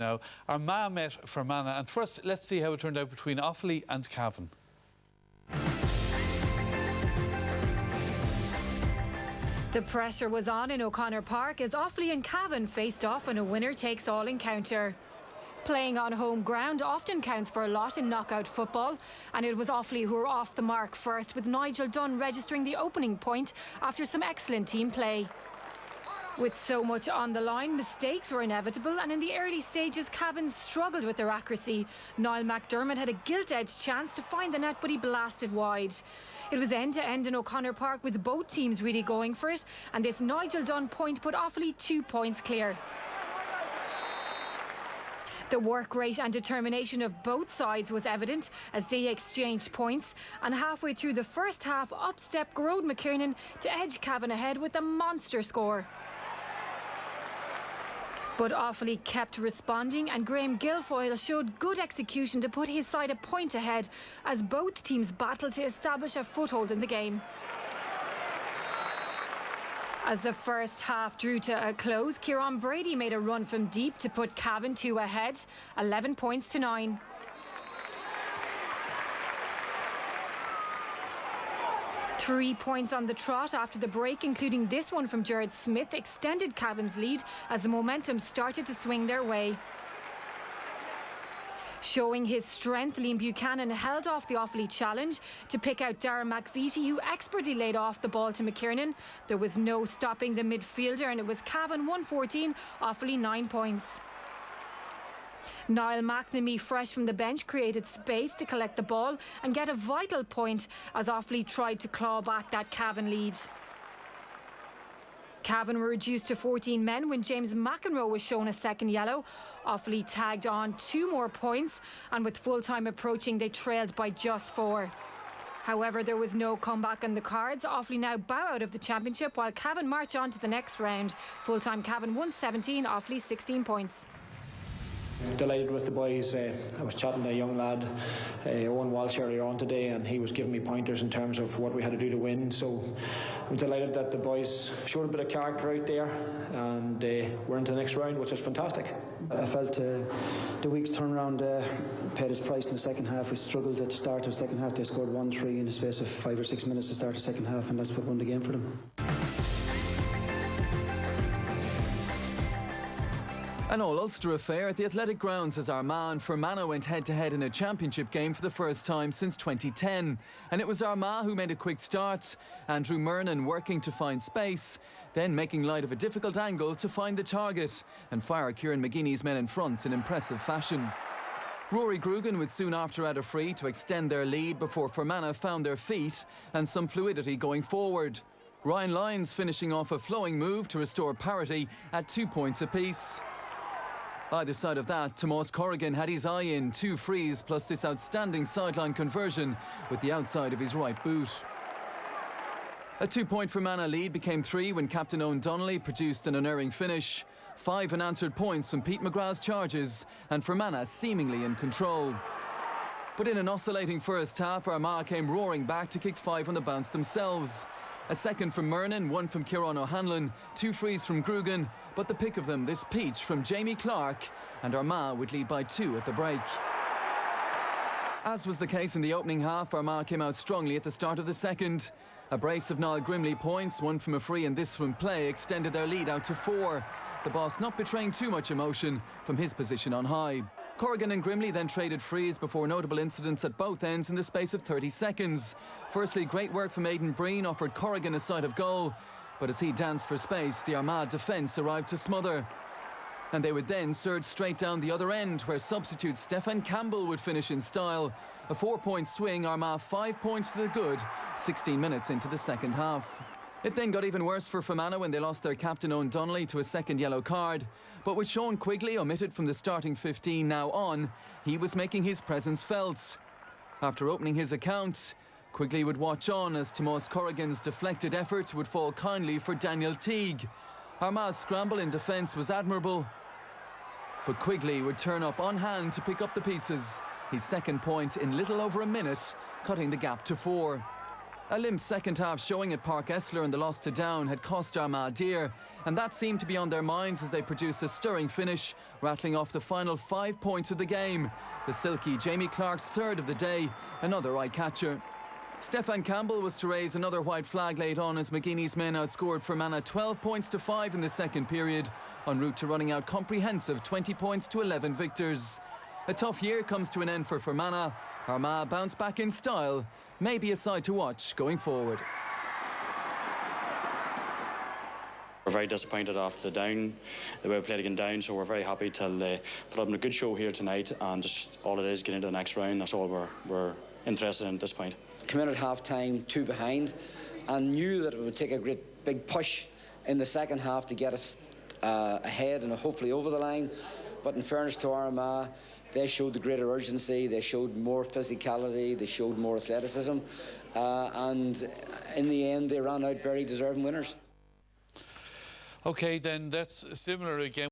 Now, Armagh met Fermanagh, and first let's see how it turned out between Offaly and Cavan. The pressure was on in O'Connor Park as Offaly and Cavan faced off in a winner-takes-all encounter. Playing on home ground often counts for a lot in knockout football, and it was Offaly who were off the mark first, with Nigel Dunn registering the opening point after some excellent team play. With so much on the line, mistakes were inevitable, and in the early stages, Cavan struggled with their accuracy. Niall McDermott had a gilt-edged chance to find the net, but he blasted wide. It was end-to-end in O'Connor Park, with both teams really going for it, and this Nigel Dunn point put Offaly 2 points clear. The work rate and determination of both sides was evident as they exchanged points, and halfway through the first half, up stepped Gearóid McKiernan to edge Cavan ahead with a monster score. But Offaly kept responding, and Graham Guilfoyle showed good execution to put his side a point ahead as both teams battled to establish a foothold in the game. As the first half drew to a close, Kieran Brady made a run from deep to put Cavan 2 ahead, 11 points to 9. Three points on the trot after the break, including this one from Jared Smith, extended Cavan's lead as the momentum started to swing their way. Showing his strength, Liam Buchanan held off the Offaly challenge to pick out Darren McVitie, who expertly laid off the ball to McKiernan. There was no stopping the midfielder, and it was Cavan 114, Offaly 9 points. Niall McNamee, fresh from the bench, created space to collect the ball and get a vital point as Offaly tried to claw back that Cavan lead. Cavan were reduced to 14 men when James McEnroe was shown a second yellow. Offaly tagged on 2 more points, and with full-time approaching, they trailed by just 4. However, there was no comeback on the cards. Offaly now bow out of the championship while Cavan march on to the next round. Full-time Cavan 117, Offaly 16 points. Delighted with the boys. I was chatting to a young lad, Owen Walsh, earlier on today, and he was giving me pointers in terms of what we had to do to win. So I'm delighted that the boys showed a bit of character out there, and we're into the next round, which is fantastic. I felt the week's turnaround paid its price in the second half. We struggled at the start of the second half. They scored 1-3 in the space of 5 or 6 minutes to start the second half, and that's what won the game for them. An all-Ulster affair at the Athletic Grounds as Armagh and Fermanagh went head-to-head in a championship game for the first time since 2010. And it was Armagh who made a quick start. Andrew Murnan working to find space, then making light of a difficult angle to find the target and fire Kieran McGeeney's men in front in impressive fashion. Rory Grugan would soon after add a free to extend their lead before Fermanagh found their feet and some fluidity going forward. Ryan Lyons finishing off a flowing move to restore parity at 2 points apiece. Either side of that, Tomás Corrigan had his eye in 2 frees plus this outstanding sideline conversion with the outside of his right boot. A 2-point Fermanagh lead became 3 when captain Eoin Donnelly produced an unerring finish. 5 unanswered points from Pete McGrath's charges and Fermanagh seemingly in control. But in an oscillating first half, Armagh came roaring back to kick 5 on the bounce themselves. A second from Murnan, 1 from Kieran O'Hanlon, 2 frees from Grugan, but the pick of them, this peach from Jamie Clark, and Armagh would lead by 2 at the break. As was the case in the opening half, Armagh came out strongly at the start of the second. A brace of Niall Grimley points, 1 from a free and this from play, extended their lead out to 4. The boss not betraying too much emotion from his position on high. Corrigan and Grimley then traded frees before notable incidents at both ends in the space of 30 seconds. Firstly, great work from Aidan Breen offered Corrigan a sight of goal, but as he danced for space, the Armagh defence arrived to smother. And they would then surge straight down the other end, where substitute Stefan Campbell would finish in style. A 4-point swing, Armagh 5 points to the good, 16 minutes into the second half. It then got even worse for Fermanagh when they lost their captain Eoin Donnelly to a second yellow card. But with Sean Quigley omitted from the starting 15 now on, he was making his presence felt. After opening his account, Quigley would watch on as Tomás Corrigan's deflected effort would fall kindly for Daniel Teague. Armagh's scramble in defence was admirable, but Quigley would turn up on hand to pick up the pieces. His second point in little over a minute, cutting the gap to 4. A limp second half showing at Park Esler and the loss to Down had cost Armagh dear, and that seemed to be on their minds as they produced a stirring finish, rattling off the final 5 points of the game. The silky Jamie Clark's third of the day, another eye-catcher. Stefan Campbell was to raise another white flag late on as McGuinness's men outscored Fermanagh 12 points to 5 in the second period, en route to running out comprehensive 20 points to 11 victors. A tough year comes to an end for Fermanagh. Armagh bounce back in style, maybe a side to watch going forward. We're very disappointed after the Down, the way we played against Down, so we're very happy to put up a good show here tonight, and just all it is getting into the next round. That's all we're interested in at this point. Came in at half-time 2 behind and knew that it would take a great big push in the second half to get us ahead and hopefully over the line. But in fairness to Armagh, they showed the greater urgency, they showed more physicality, they showed more athleticism, and in the end they ran out very deserving winners. OK, then that's similar again.